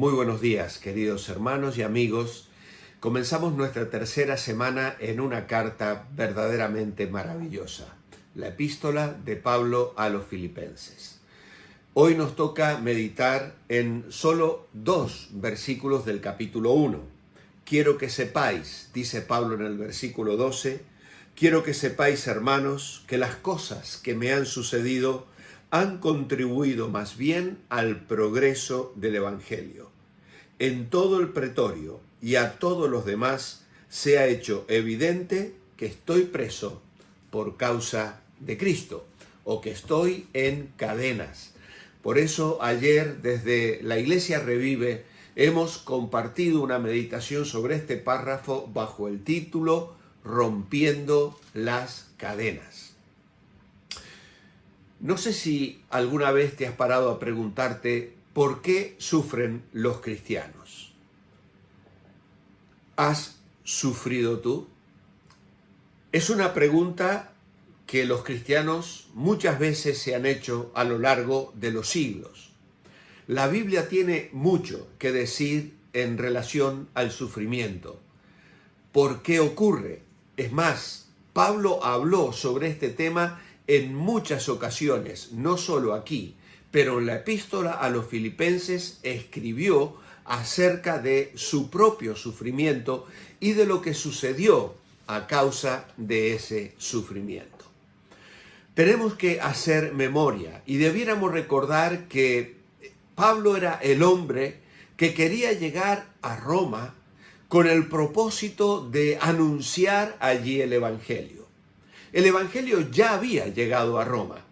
Muy buenos días, queridos hermanos y amigos. Comenzamos nuestra tercera semana en una carta verdaderamente maravillosa, la epístola de Pablo a los Filipenses. Hoy nos toca meditar en solo 2 versículos del capítulo 1. Quiero que sepáis, dice Pablo en el versículo 12, quiero que sepáis, hermanos, que las cosas que me han sucedido han contribuido más bien al progreso del Evangelio. En todo el pretorio y a todos los demás se ha hecho evidente que estoy preso por causa de Cristo, o que estoy en cadenas. Por eso ayer desde la Iglesia Revive hemos compartido una meditación sobre este párrafo bajo el título Rompiendo las cadenas. No sé si alguna vez te has parado a preguntarte por qué sufren los cristianos. ¿Has sufrido tú? Es una pregunta que los cristianos muchas veces se han hecho a lo largo de los siglos. La Biblia tiene mucho que decir en relación al sufrimiento. ¿Por qué ocurre? Es más, Pablo habló sobre este tema en muchas ocasiones, no solo aquí, pero en la epístola a los Filipenses escribió acerca de su propio sufrimiento y de lo que sucedió a causa de ese sufrimiento. Tenemos que hacer memoria y debiéramos recordar que Pablo era el hombre que quería llegar a Roma con el propósito de anunciar allí el Evangelio. El Evangelio ya había llegado a Roma.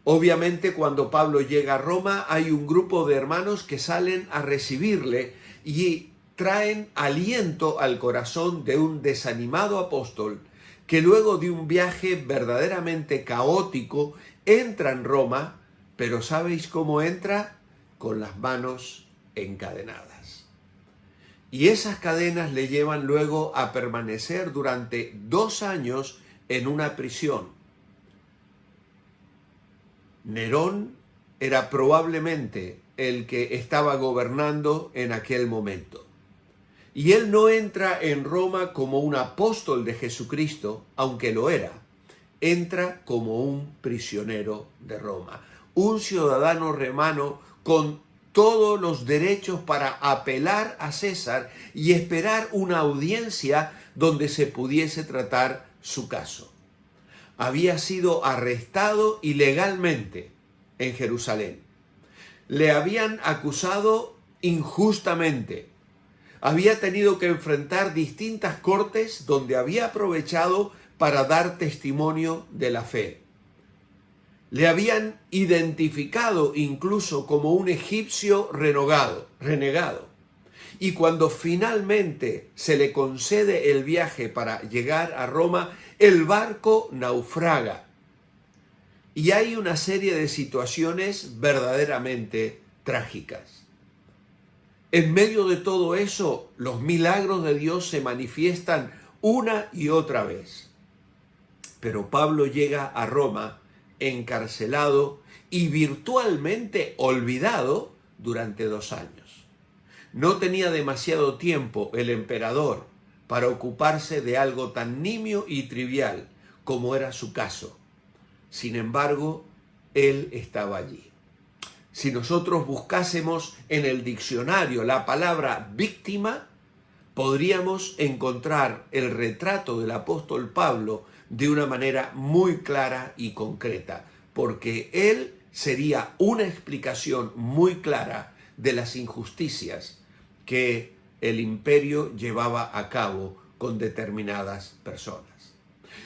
Obviamente, cuando Pablo llega a Roma, hay un grupo de hermanos que salen a recibirle y traen aliento al corazón de un desanimado apóstol que luego de un viaje verdaderamente caótico entra en Roma, pero ¿sabéis cómo entra? Con las manos encadenadas. Y esas cadenas le llevan luego a permanecer durante 2 años en una prisión. Nerón era probablemente el que estaba gobernando en aquel momento. Y él no entra en Roma como un apóstol de Jesucristo, aunque lo era. Entra como un prisionero de Roma, un ciudadano romano con todos los derechos para apelar a César y esperar una audiencia donde se pudiese tratar su caso. Había sido arrestado ilegalmente en Jerusalén. Le habían acusado injustamente. Había tenido que enfrentar distintas cortes donde había aprovechado para dar testimonio de la fe. Le habían identificado incluso como un egipcio renegado. Y cuando finalmente se le concede el viaje para llegar a Roma, el barco naufraga. Y hay una serie de situaciones verdaderamente trágicas. En medio de todo eso, los milagros de Dios se manifiestan una y otra vez. Pero Pablo llega a Roma encarcelado y virtualmente olvidado durante 2 años. No tenía demasiado tiempo el emperador para ocuparse de algo tan nimio y trivial como era su caso. Sin embargo, él estaba allí. Si nosotros buscásemos en el diccionario la palabra víctima, podríamos encontrar el retrato del apóstol Pablo de una manera muy clara y concreta, porque él sería una explicación muy clara de las injusticias que el imperio llevaba a cabo con determinadas personas.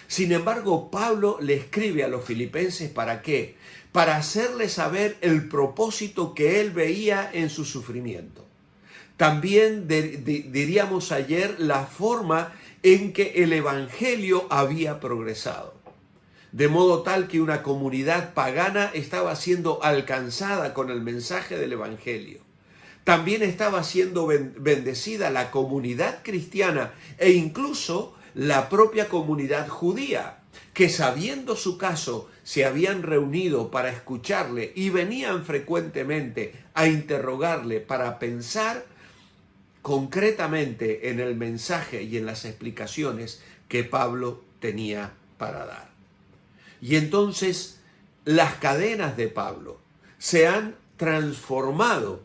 Sin embargo, Pablo le escribe a los filipenses ¿para qué? Para hacerles saber el propósito que él veía en su sufrimiento. También diríamos ayer la forma en que el Evangelio había progresado. De modo tal que una comunidad pagana estaba siendo alcanzada con el mensaje del Evangelio. También estaba siendo bendecida la comunidad cristiana e incluso la propia comunidad judía, que sabiendo su caso se habían reunido para escucharle y venían frecuentemente a interrogarle para pensar concretamente en el mensaje y en las explicaciones que Pablo tenía para dar. Y entonces las cadenas de Pablo se han transformado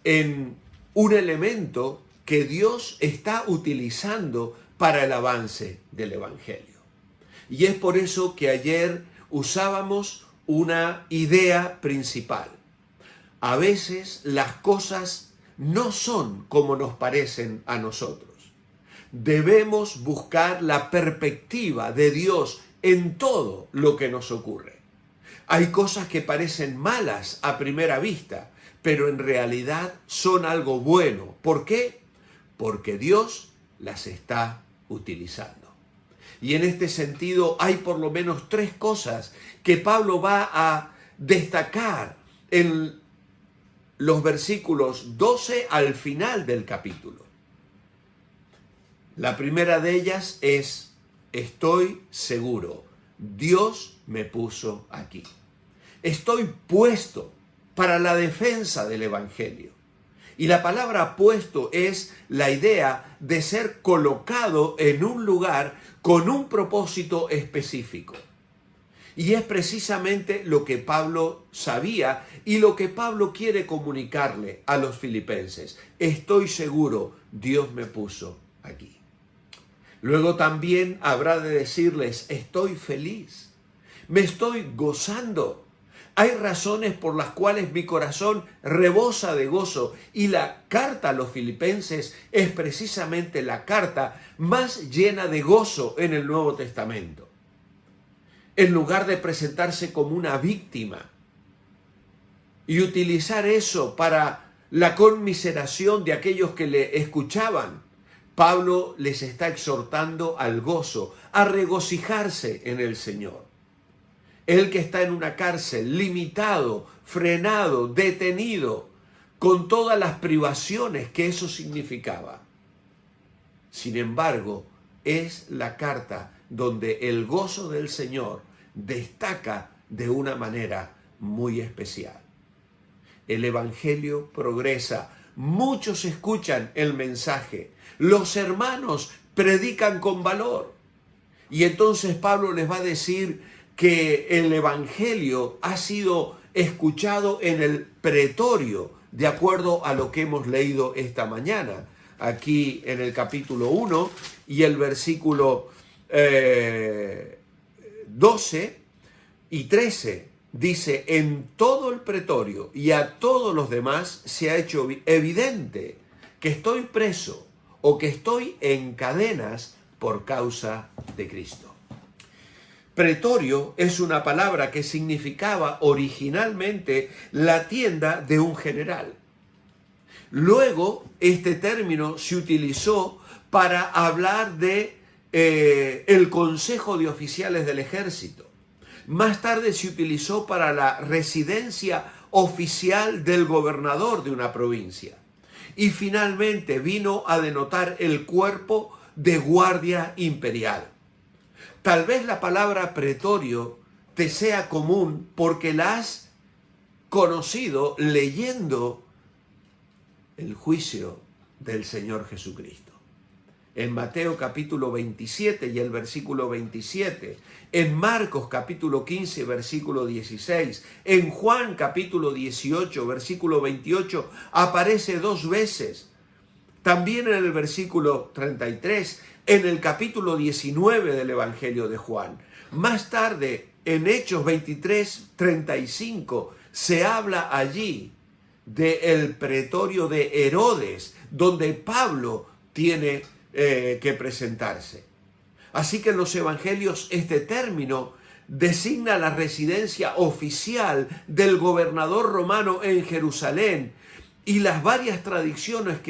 en un elemento que Dios está utilizando para el avance del Evangelio. Y es por eso que ayer usábamos una idea principal. A veces las cosas no son como nos parecen a nosotros. Debemos buscar la perspectiva de Dios en todo lo que nos ocurre. Hay cosas que parecen malas a primera vista, pero en realidad son algo bueno. ¿Por qué? Porque Dios las está utilizando. Y en este sentido hay por lo menos tres cosas que Pablo va a destacar en los versículos 12 al final del capítulo. La primera de ellas es: estoy seguro, Dios me puso aquí. Estoy puesto para la defensa del Evangelio. Y la palabra puesto es la idea de ser colocado en un lugar con un propósito específico. Y es precisamente lo que Pablo sabía y lo que Pablo quiere comunicarle a los filipenses. Estoy seguro, Dios me puso aquí. Luego también habrá de decirles: estoy feliz, me estoy gozando. Hay razones por las cuales mi corazón rebosa de gozo, y la carta a los filipenses es precisamente la carta más llena de gozo en el Nuevo Testamento. En lugar de presentarse como una víctima y utilizar eso para la conmiseración de aquellos que le escuchaban, Pablo les está exhortando al gozo, a regocijarse en el Señor. Él que está en una cárcel, limitado, frenado, detenido, con todas las privaciones que eso significaba. Sin embargo, es la carta donde el gozo del Señor destaca de una manera muy especial. El Evangelio progresa, muchos escuchan el mensaje, los hermanos predican con valor. Y entonces Pablo les va a decir que el Evangelio ha sido escuchado en el pretorio, de acuerdo a lo que hemos leído esta mañana, aquí en el capítulo 1 y el versículo 12 y 13, dice: en todo el pretorio y a todos los demás se ha hecho evidente que estoy preso o que estoy en cadenas por causa de Cristo. Pretorio es una palabra que significaba originalmente la tienda de un general. Luego, este término se utilizó para hablar de el Consejo de Oficiales del Ejército. Más tarde se utilizó para la residencia oficial del gobernador de una provincia. Y finalmente vino a denotar el cuerpo de guardia imperial. Tal vez la palabra pretorio te sea común porque la has conocido leyendo el juicio del Señor Jesucristo. En Mateo capítulo 27 y el versículo 27, en Marcos capítulo 15 versículo 16, en Juan capítulo 18 versículo 28 aparece 2 veces. También en el versículo 33, en el capítulo 19 del Evangelio de Juan. Más tarde, en Hechos 23, 35, se habla allí del pretorio de Herodes, donde Pablo tiene que presentarse. Así que en los Evangelios este término designa la residencia oficial del gobernador romano en Jerusalén, y las varias traducciones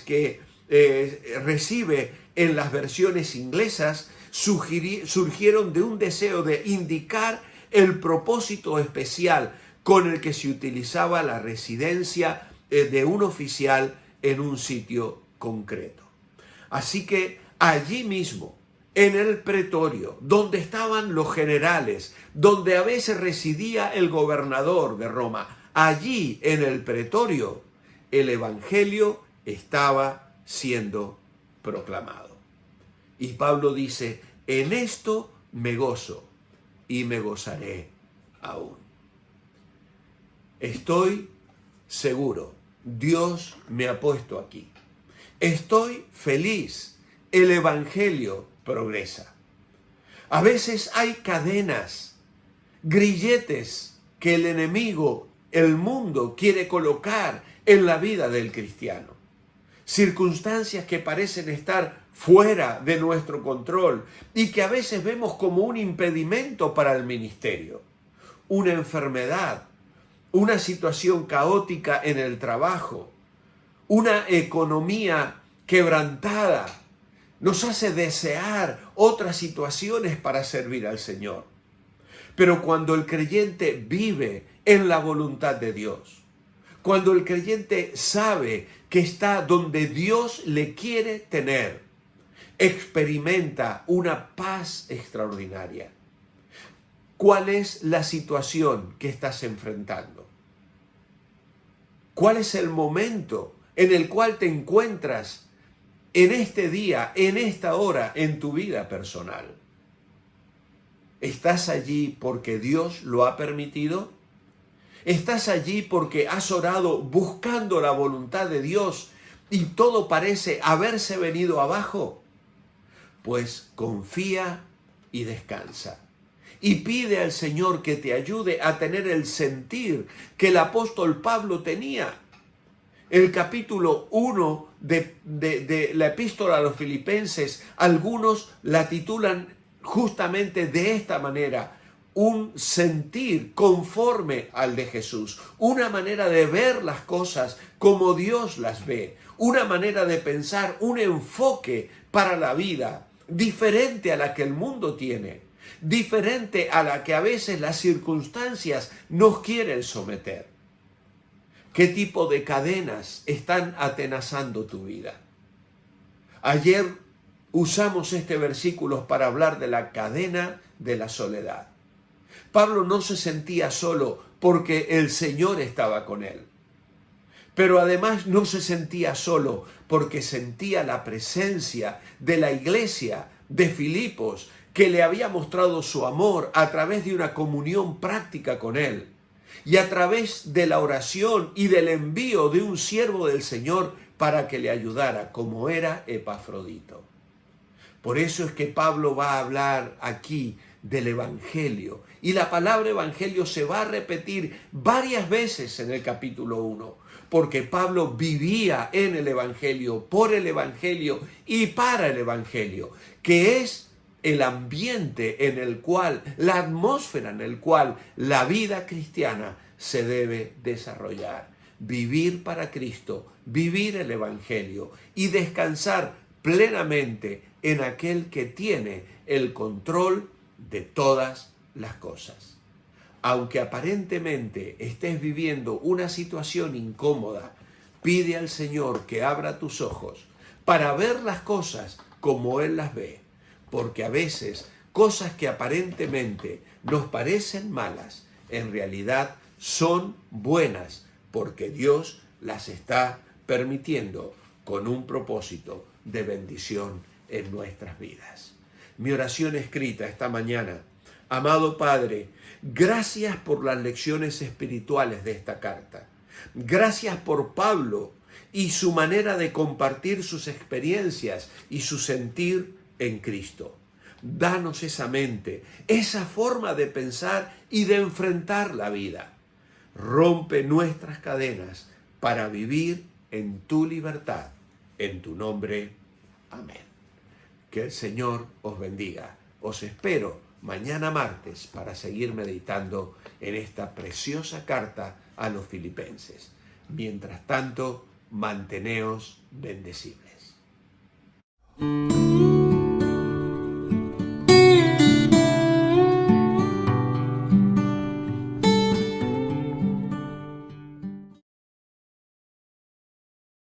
que recibe en las versiones inglesas surgieron de un deseo de indicar el propósito especial con el que se utilizaba la residencia de un oficial en un sitio concreto. Así que allí mismo, en el pretorio, donde estaban los generales, donde a veces residía el gobernador de Roma. Allí en el pretorio el evangelio estaba siendo proclamado. Y Pablo dice, en esto me gozo y me gozaré aún. Estoy seguro, Dios me ha puesto aquí. Estoy feliz, el evangelio progresa. A veces hay cadenas, grilletes que el enemigo, el mundo, quiere colocar en la vida del cristiano. Circunstancias que parecen estar fuera de nuestro control y que a veces vemos como un impedimento para el ministerio. Una enfermedad, una situación caótica en el trabajo, una economía quebrantada, nos hace desear otras situaciones para servir al Señor. Pero cuando el creyente vive en la voluntad de Dios, cuando el creyente sabe que está donde Dios le quiere tener, experimenta una paz extraordinaria. ¿Cuál es la situación que estás enfrentando? ¿Cuál es el momento en el cual te encuentras en este día, en esta hora, en tu vida personal? ¿Estás allí porque Dios lo ha permitido? ¿Estás allí porque has orado buscando la voluntad de Dios y todo parece haberse venido abajo? Pues confía y descansa. Y pide al Señor que te ayude a tener el sentir que el apóstol Pablo tenía. El capítulo 1 de la epístola a los Filipenses, algunos la titulan justamente de esta manera: un sentir conforme al de Jesús, una manera de ver las cosas como Dios las ve, una manera de pensar, un enfoque para la vida diferente a la que el mundo tiene, diferente a la que a veces las circunstancias nos quieren someter. ¿Qué tipo de cadenas están atenazando tu vida? Ayer usamos este versículo para hablar de la cadena de la soledad. Pablo no se sentía solo porque el Señor estaba con él. Pero además no se sentía solo porque sentía la presencia de la iglesia de Filipos, que le había mostrado su amor a través de una comunión práctica con él y a través de la oración y del envío de un siervo del Señor para que le ayudara, como era Epafrodito. Por eso es que Pablo va a hablar aquí del Evangelio. Y la palabra Evangelio se va a repetir varias veces en el capítulo 1, porque Pablo vivía en el Evangelio, por el Evangelio y para el Evangelio, que es el ambiente en el cual, la atmósfera en el cual la vida cristiana se debe desarrollar. Vivir para Cristo, vivir el Evangelio y descansar plenamente en aquel que tiene el control de todas las cosas. Aunque aparentemente estés viviendo una situación incómoda, pide al Señor que abra tus ojos para ver las cosas como Él las ve, porque a veces cosas que aparentemente nos parecen malas, en realidad son buenas, porque Dios las está permitiendo con un propósito de bendición en nuestras vidas. Mi oración escrita esta mañana: amado Padre, gracias por las lecciones espirituales de esta carta. Gracias por Pablo y su manera de compartir sus experiencias y su sentir en Cristo. Danos esa mente, esa forma de pensar y de enfrentar la vida. Rompe nuestras cadenas para vivir en tu libertad. En tu nombre, amén. Que el Señor os bendiga. Os espero mañana martes para seguir meditando en esta preciosa carta a los filipenses. Mientras tanto, manteneos bendecibles.